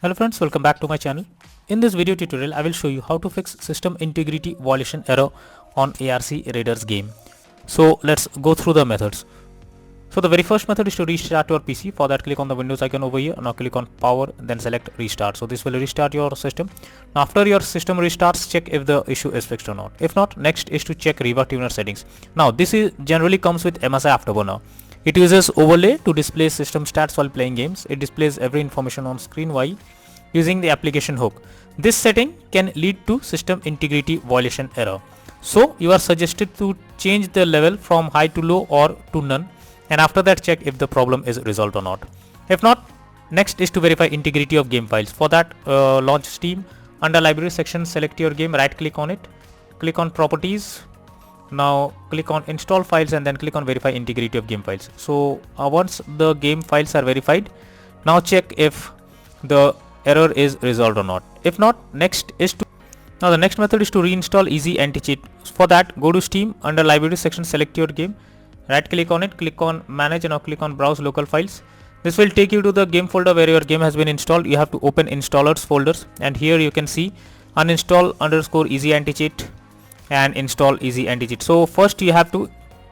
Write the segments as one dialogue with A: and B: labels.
A: Hello friends, welcome back to my channel. In this video tutorial, I will show you how to fix system integrity violation error on ARC Raiders game. So let's go through the methods. So the very first method is to restart your PC. For that, click on the Windows icon over here. Now click on power, then select restart. So this will restart your system. Now after your system restarts, check if the issue is fixed or not. If not, next is to check Riva tuner settings. Now this is generally comes with MSI Afterburner. It uses overlay to display system stats while playing games. It displays every information on screen while using the application hook. This setting can lead to system integrity violation error. So you are suggested to change the level from high to low or to none, and after that check if the problem is resolved or not. If not, next is to verify integrity of game files. For that, launch Steam. Under library section, select your game, right click on it, click on properties. Now click on install files and then click on verify integrity of game files. So once the game files are verified, now check if the error is resolved or not. If not, now the next method is to reinstall easy anti-cheat. For that, go to Steam. Under library section, select your game, right click on it, click on manage, and now click on browse local files. This will take you to the game folder where your game has been installed. You have to open installers folders, and here you can see uninstall _ easy anti-cheat and install easy anti-cheat. So first you have to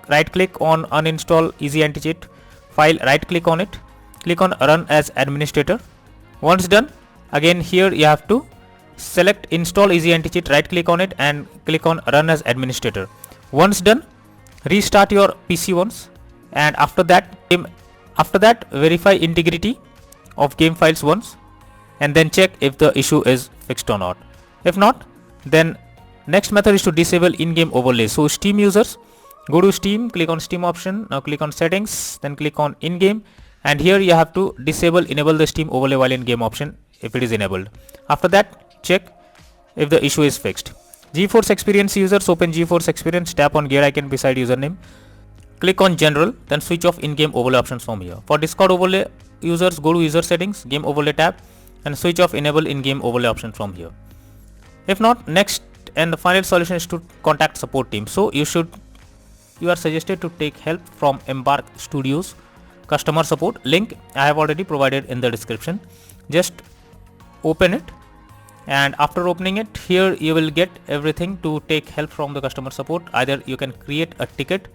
A: right click on uninstall easy anti-cheat file, right click on it, click on run as administrator. Once done, again here you have to select install easy anti-cheat, right click on it and click on run as administrator. Once done, restart your PC once, and after that verify integrity of game files once, and then check if the issue is fixed or not. If not, then next method is to disable in-game overlay. So Steam users, go to Steam, click on Steam option, now click on settings, then click on in-game, and here you have to enable the Steam overlay while in-game option if it is enabled. After that, check if the issue is fixed. GeForce Experience users, open GeForce Experience, tap on gear icon beside username, click on general, then switch off in-game overlay options from here. For Discord overlay users, go to user settings, game overlay tab, and switch off enable in-game overlay option from here. If not, next and the final solution is to contact support team. So you are suggested to take help from Embark Studios customer support. Link I have already provided in the description. Just open it, and after opening it, here you will get everything to take help from the customer support. Either you can create a ticket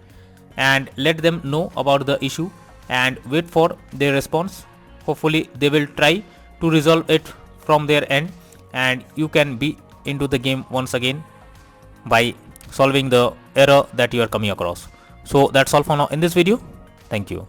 A: and let them know about the issue and wait for their response. Hopefully they will try to resolve it from their end, and you can be into the game once again by solving the error that you are coming across. So that's all for now in this video. Thank you.